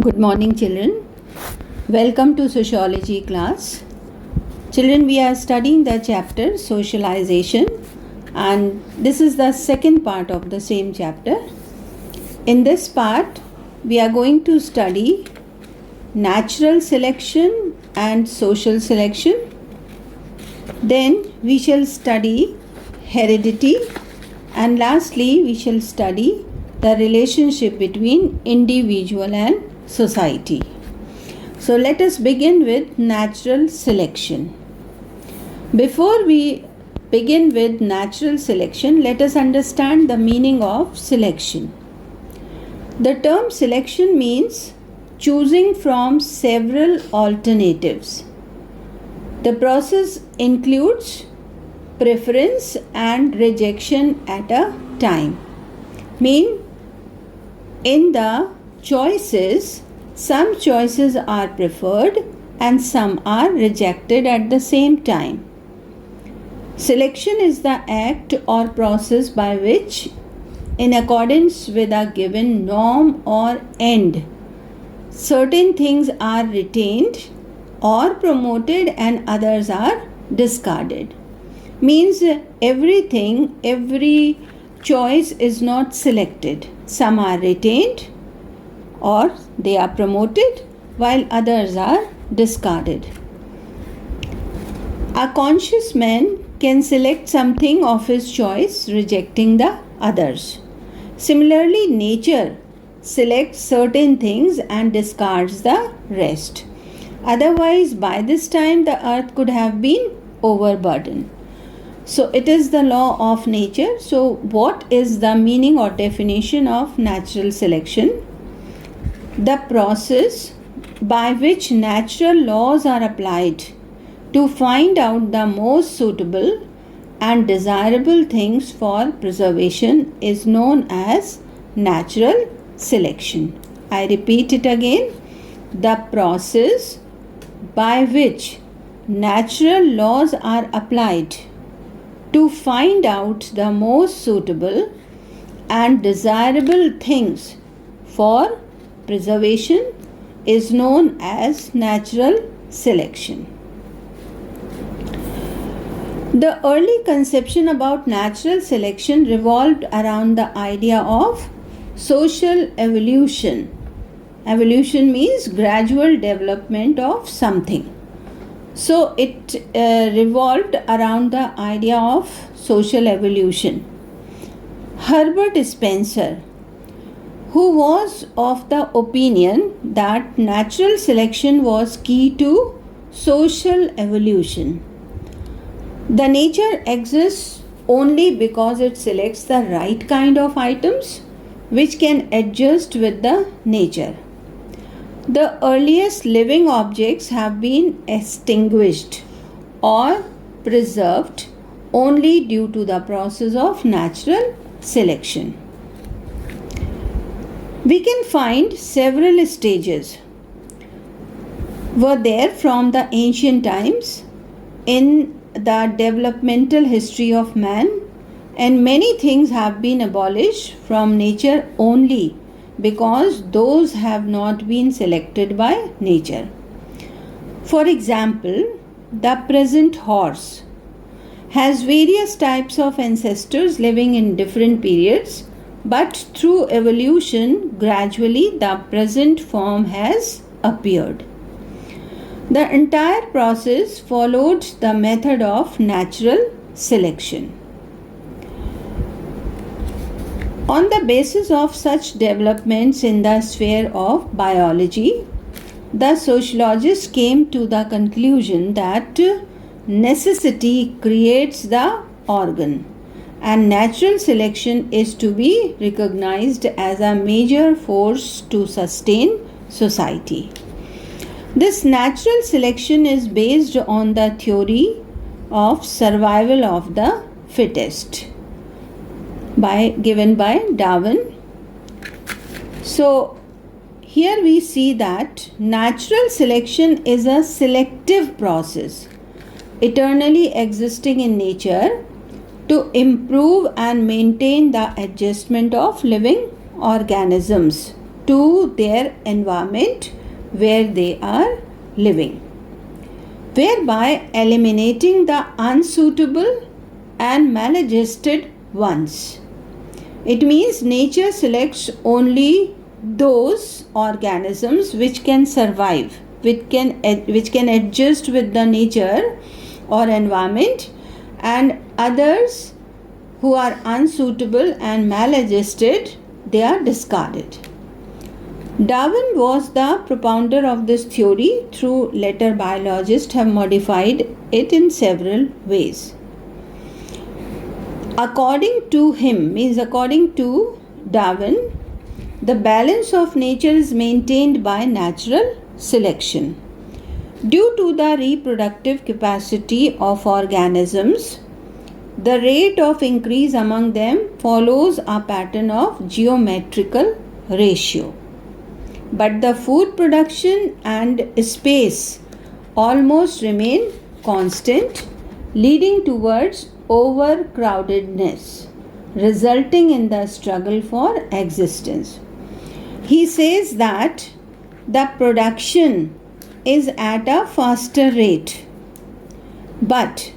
Good morning, children. Welcome to sociology class. Children, we are studying the chapter socialization, and this is the second part of the same chapter. In this part, we are going to study natural selection and social selection. Then we shall study heredity, and lastly we shall study the relationship between individual and society. So let us begin with natural selection. Before we begin with natural selection, let us understand the meaning of selection. The term selection means choosing from several alternatives. The process includes preference and rejection at a time. In the choices, some choices are preferred and some are rejected at the same time. Selection is the act or process by which, in accordance with a given norm or end, certain things are retained or promoted and others are discarded. Every choice is not selected. Some are retained or they are promoted while others are discarded. A conscious man can select something of his choice, rejecting the others. Similarly, nature selects certain things and discards the rest. Otherwise, by this time, the earth could have been overburdened. So, it is the law of nature. So, what is the meaning or definition of natural selection? The process by which natural laws are applied to find out the most suitable and desirable things for preservation is known as natural selection. I repeat it again. The process by which natural laws are applied to find out the most suitable and desirable things for preservation is known as natural selection. The early conception about natural selection revolved around the idea of social evolution. Evolution means gradual development of something. So it revolved around the idea of social evolution. Herbert Spencer, who was of the opinion that natural selection was key to social evolution. The nature exists only because it selects the right kind of items which can adjust with the nature. The earliest living objects have been extinguished or preserved only due to the process of natural selection. We can find several stages were there from the ancient times in the developmental history of man, and many things have been abolished from nature only because those have not been selected by nature. For example, the present horse has various types of ancestors living in different periods, but through evolution, gradually the present form has appeared. The entire process followed the method of natural selection. On the basis of such developments in the sphere of biology, the sociologists came to the conclusion that necessity creates the organ, and natural selection is to be recognized as a major force to sustain society. This natural selection is based on the theory of survival of the fittest given by Darwin. So here we see that natural selection is a selective process eternally existing in nature to improve and maintain the adjustment of living organisms to their environment where they are living, thereby eliminating the unsuitable and maladjusted ones. It means nature selects only those organisms which can survive, which can adjust with the nature or environment, and others who are unsuitable and maladjusted, they are discarded. Darwin was the propounder of this theory, though later biologists have modified it in several ways. According to Darwin, the balance of nature is maintained by natural selection. Due to the reproductive capacity of organisms, the rate of increase among them follows a pattern of geometrical ratio. But the food production and space almost remain constant, leading towards overcrowdedness, resulting in the struggle for existence. He says that the production is at a faster rate, but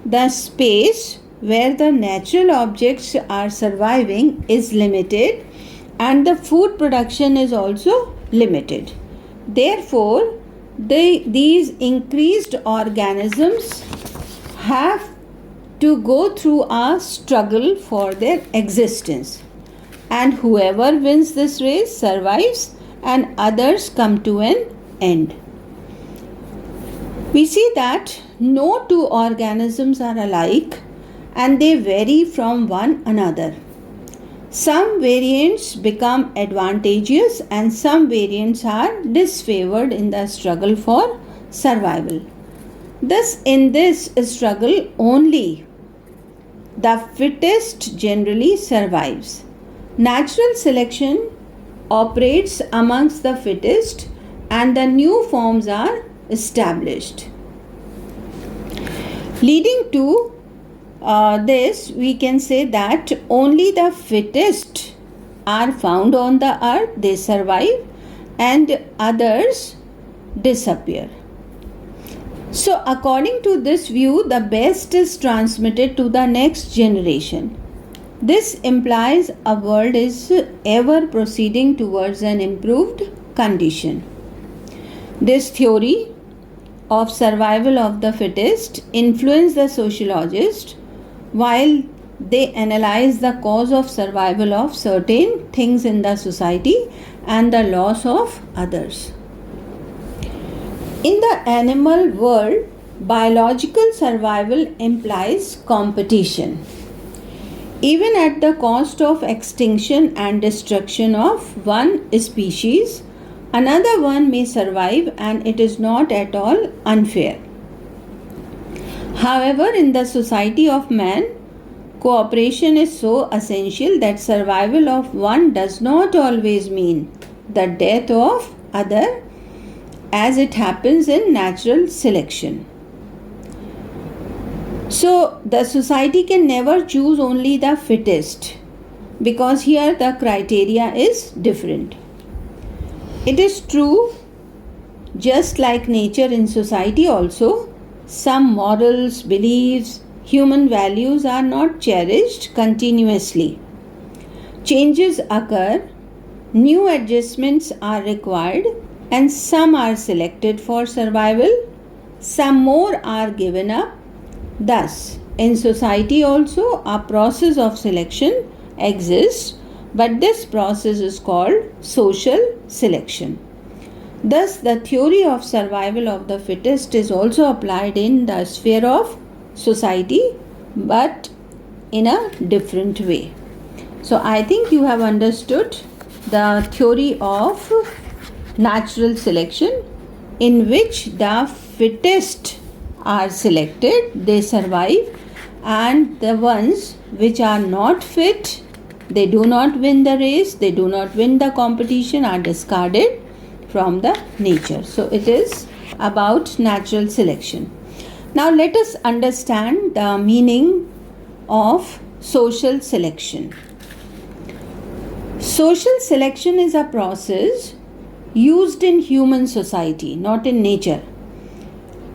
the space where the natural objects are surviving is limited, and the food production is also limited. Therefore, these increased organisms have to go through a struggle for their existence, and whoever wins this race survives and others come to an end. We see that no two organisms are alike and they vary from one another. Some variants become advantageous and some variants are disfavored in the struggle for survival. Thus, in this struggle, only the fittest generally survives. Natural selection operates amongst the fittest and the new forms are established. Leading to this, we can say that only the fittest are found on the earth, they survive, and others disappear. So, according to this view, the best is transmitted to the next generation. This implies a world is ever proceeding towards an improved condition. This theory of survival of the fittest influenced the sociologists while they analyze the cause of survival of certain things in the society and the loss of others. In the animal world, biological survival implies competition. Even at the cost of extinction and destruction of one species, another one may survive, and it is not at all unfair. However, in the society of man, cooperation is so essential that survival of one does not always mean the death of other, as it happens in natural selection. So, the society can never choose only the fittest, because here the criteria is different. It is true, just like nature, in society also, some morals, beliefs, human values are not cherished continuously. Changes occur, new adjustments are required, and some are selected for survival, some more are given up. Thus, in society also, a process of selection exists, but this process is called social selection. Thus, the theory of survival of the fittest is also applied in the sphere of society, but in a different way. So, I think you have understood the theory of natural selection, in which the fittest are selected, they survive, and the ones which are not fit, they do not win the race, they do not win the competition, are discarded from the nature. So it is about natural selection. Now let us understand the meaning of social selection. Social selection is a process used in human society, not in nature,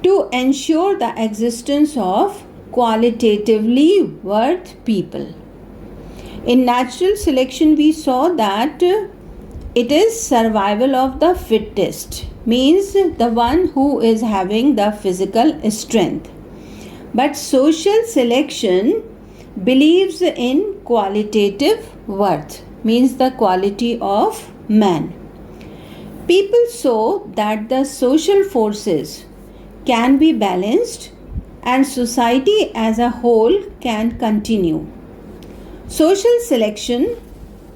to ensure the existence of qualitatively worth people. In natural selection, we saw that it is survival of the fittest, means the one who is having the physical strength. But social selection believes in qualitative worth, means the quality of man. People saw that the social forces can be balanced and society as a whole can continue. Social selection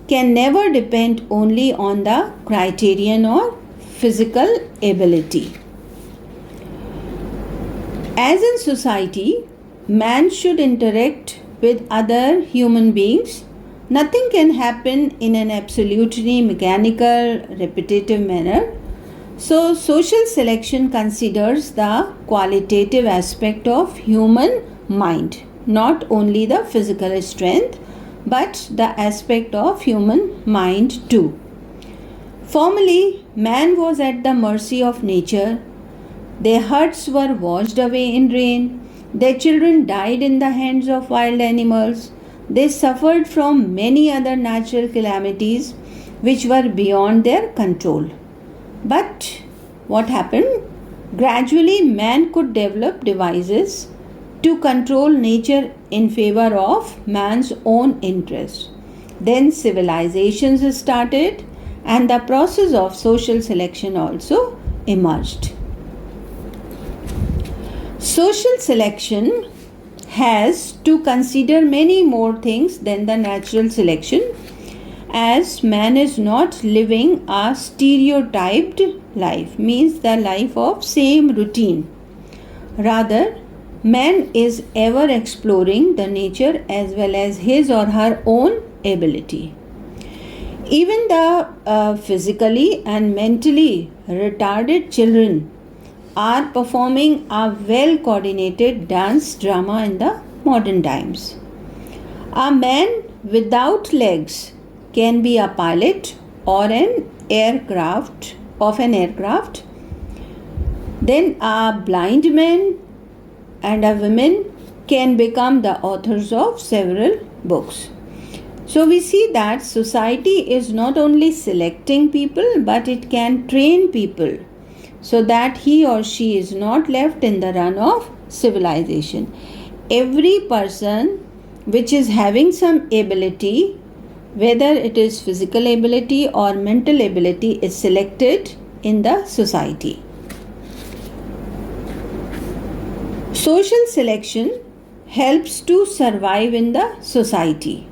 can never depend only on the criterion or physical ability. As in society, man should interact with other human beings. Nothing can happen in an absolutely mechanical, repetitive manner. So, social selection considers the qualitative aspect of human mind, not only the physical strength, but the aspect of human mind too. Formerly, man was at the mercy of nature. Their huts were washed away in rain. Their children died in the hands of wild animals. They suffered from many other natural calamities which were beyond their control. But what happened? Gradually, man could develop devices to control nature in favor of man's own interest. Then civilizations started and the process of social selection also emerged. Social selection has to consider many more things than the natural selection, as man is not living a stereotyped life, means the life of same routine. Rather, man is ever exploring the nature as well as his or her own ability. Even the physically and mentally retarded children are performing a well coordinated dance drama in the modern times. A man without legs can be a pilot or an aircraft. Then a blind man and a woman can become the authors of several books. So we see that society is not only selecting people, but it can train people so that he or she is not left in the run of civilization. Every person which is having some ability, whether it is physical ability or mental ability, is selected in the society. Social selection helps to survive in the society.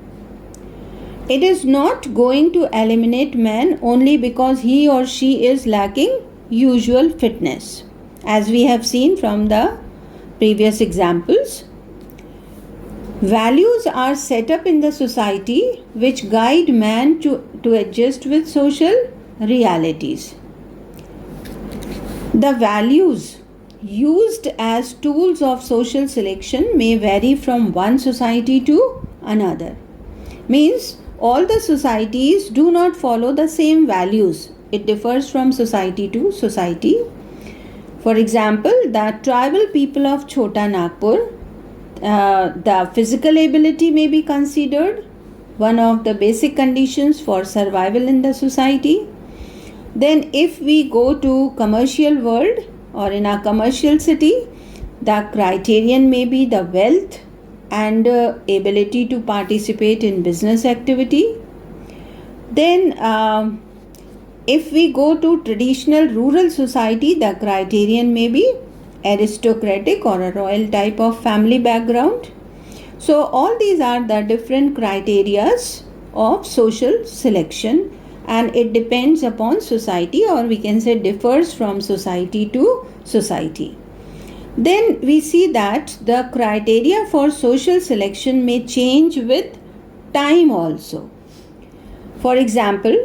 It is not going to eliminate man only because he or she is lacking usual fitness, as we have seen from the previous examples. Values are set up in the society which guide man to adjust with social realities. The values used as tools of social selection may vary from one society to another. Means all the societies do not follow the same values. It differs from society to society. For example, the tribal people of Chota Nagpur, the physical ability may be considered one of the basic conditions for survival in the society. Then if we go to commercial world or in a commercial city, the criterion may be the wealth and ability to participate in business activity. Then if we go to traditional rural society, the criterion may be aristocratic or a royal type of family background. So all these are the different criterias of social selection, and it depends upon society, or we can say differs from society to society. Then we see that the criteria for social selection may change with time also. For example,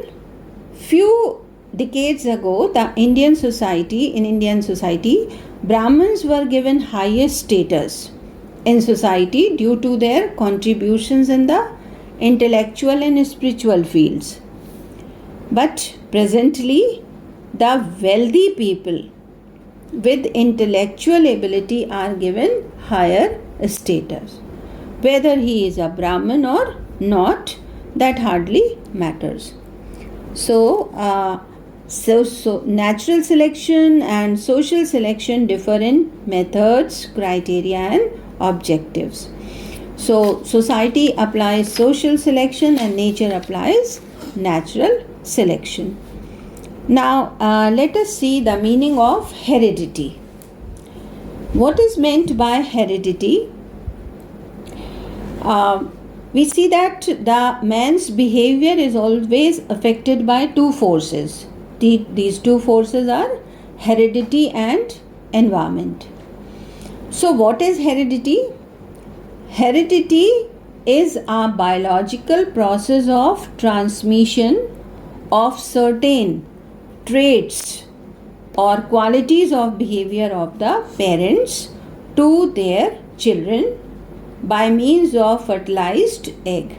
few decades ago, in Indian society, Brahmins were given highest status in society due to their contributions in the intellectual and spiritual fields. But presently, the wealthy people with intellectual ability are given higher status. Whether he is a Brahmin or not, that hardly matters. So natural selection and social selection differ in methods, criteria, and objectives. So society applies social selection and nature applies natural selection. Now let us see the meaning of heredity. What is meant by heredity? We see that the man's behavior is always affected by two forces. These two forces are heredity and environment. So what is heredity? Heredity is a biological process of transmission of certain traits or qualities of behavior of the parents to their children by means of fertilized egg.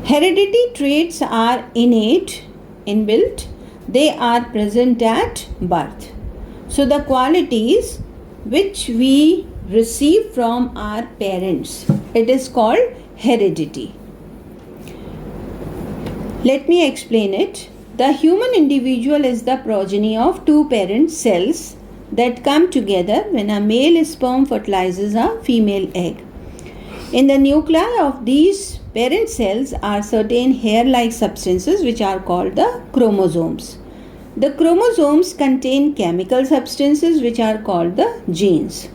Heredity traits are innate, inbuilt, they are present at birth. So the qualities which we receive from our parents, it is called heredity. Let me explain it. The human individual is the progeny of two parent cells that come together when a male sperm fertilizes a female egg. In the nuclei of these parent cells are certain hair-like substances which are called the chromosomes. The chromosomes contain chemical substances which are called the genes.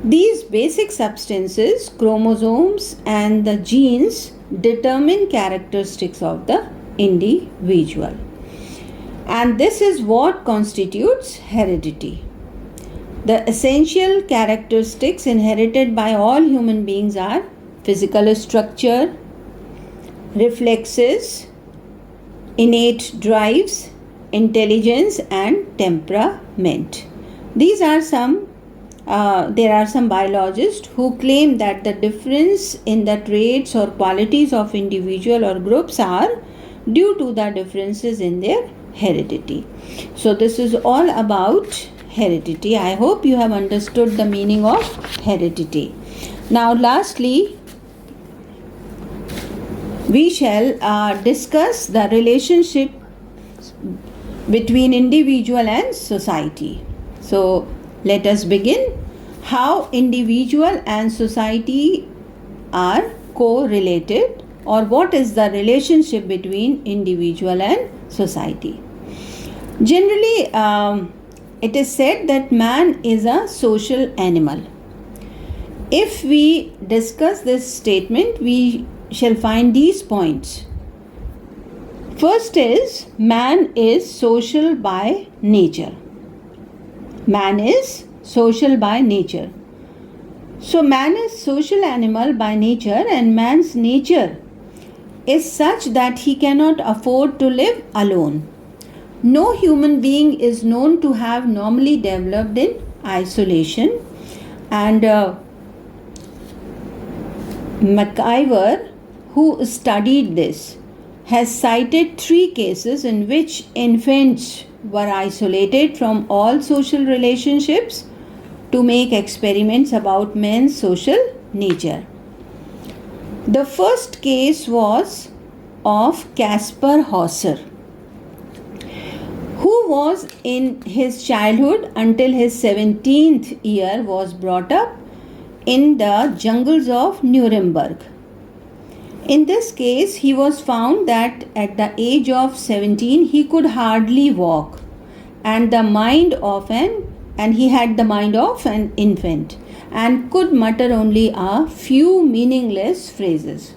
These basic substances, chromosomes and the genes, determine characteristics of the individual. And this is what constitutes heredity. The essential characteristics inherited by all human beings are physical structure, reflexes, innate drives, intelligence and temperament. These are some there are some biologists who claim that the difference in the traits or qualities of individual or groups are due to the differences in their heredity. So this is all about heredity. I hope you have understood the meaning of heredity. Now lastly, we shall discuss the relationship between individual and society. So let us begin. How individual and society are correlated, or what is the relationship between individual and society. Generally, it is said that man is a social animal. If we discuss this statement, we shall find these points. First is, man is social by nature. Man is social by nature. So man is social animal by nature, and man's nature is such that he cannot afford to live alone. No human being is known to have normally developed in isolation, and McIver, who studied this, has cited 3 cases in which infants were isolated from all social relationships to make experiments about men's social nature. The first case was of Caspar Hauser, who was in his childhood until his 17th year was brought up in the jungles of Nuremberg. In this case, he was found that at the age of 17 he could hardly walk, and he had the mind of an infant and could mutter only a few meaningless phrases.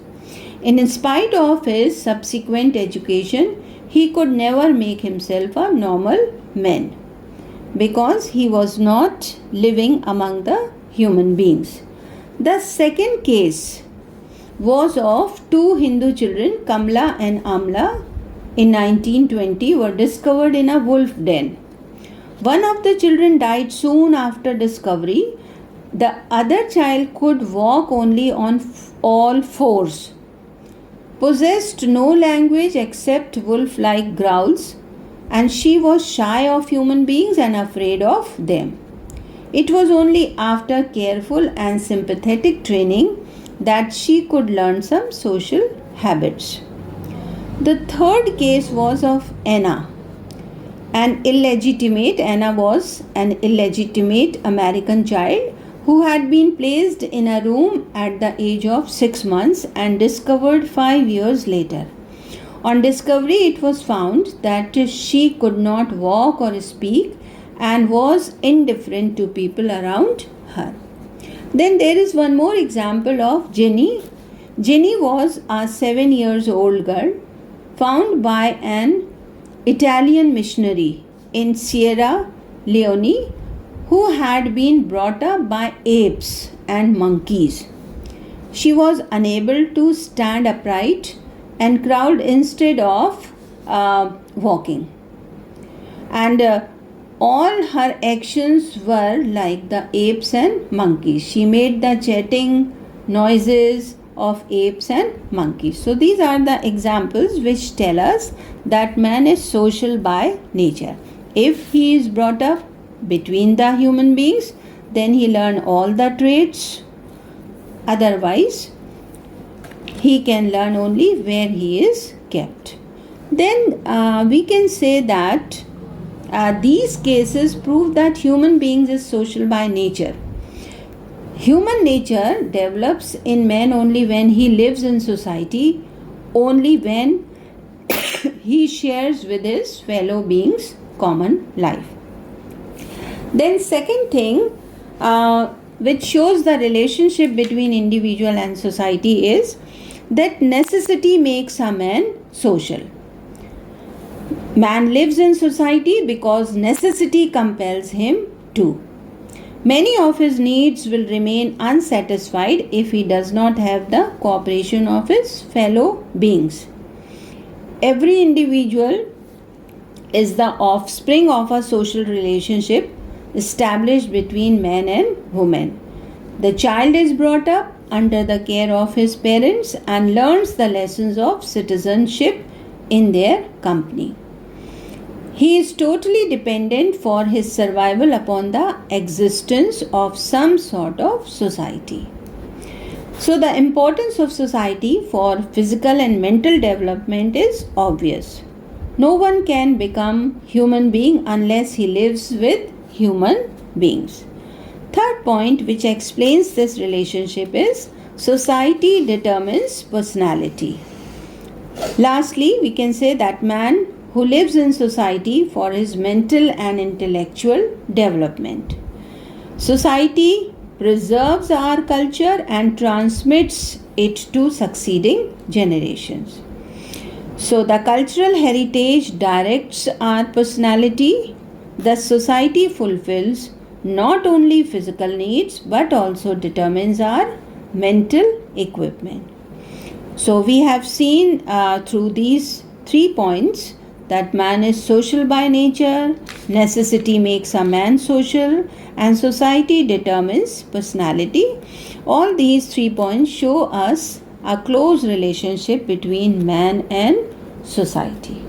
In spite of his subsequent education, he could never make himself a normal man because he was not living among the human beings. The second case was of 2 Hindu children, Kamla and Amla, in 1920 were discovered in a wolf den. One of the children died soon after discovery. The other child could walk only on all fours. possessed no language except wolf like growls, and she was shy of human beings and afraid of them. It was only after careful and sympathetic training that she could learn some social habits. The third case was of Anna. Anna was an illegitimate American child who had been placed in a room at the age of 6 months and discovered 5 years later. On discovery, it was found that she could not walk or speak and was indifferent to people around her. Then there is one more example of Jenny. Jenny was a 7 years old girl found by an Italian missionary in Sierra Leone who had been brought up by apes and monkeys. She was unable to stand upright and crawled instead of walking. And all her actions were like the apes and monkeys. She made the chatting noises of apes and monkeys. So these are the examples which tell us that man is social by nature. If he is brought up between the human beings, then he learn all the traits. Otherwise, he can learn only where he is kept. Then we can say that these cases prove that human beings is social by nature. Human nature develops in man only when he lives in society, only when he shares with his fellow beings common life. Then second thing which shows the relationship between individual and society is that necessity makes a man social. Man lives in society because necessity compels him to. Many of his needs will remain unsatisfied if he does not have the cooperation of his fellow beings. Every individual is the offspring of a social relationship established between man and woman. The child is brought up under the care of his parents and learns the lessons of citizenship in their company. He is totally dependent for his survival upon the existence of some sort of society. So the importance of society for physical and mental development is obvious. No one can become human being unless he lives with human beings. Third point which explains this relationship is society determines personality. Lastly, we can say that man who lives in society for his mental and intellectual development. Society preserves our culture and transmits it to succeeding generations. So the cultural heritage directs our personality. The society fulfills not only physical needs but also determines our mental equipment. So we have seen through these 3 points that man is social by nature, necessity makes a man social, and society determines personality. All these 3 points show us a close relationship between man and society.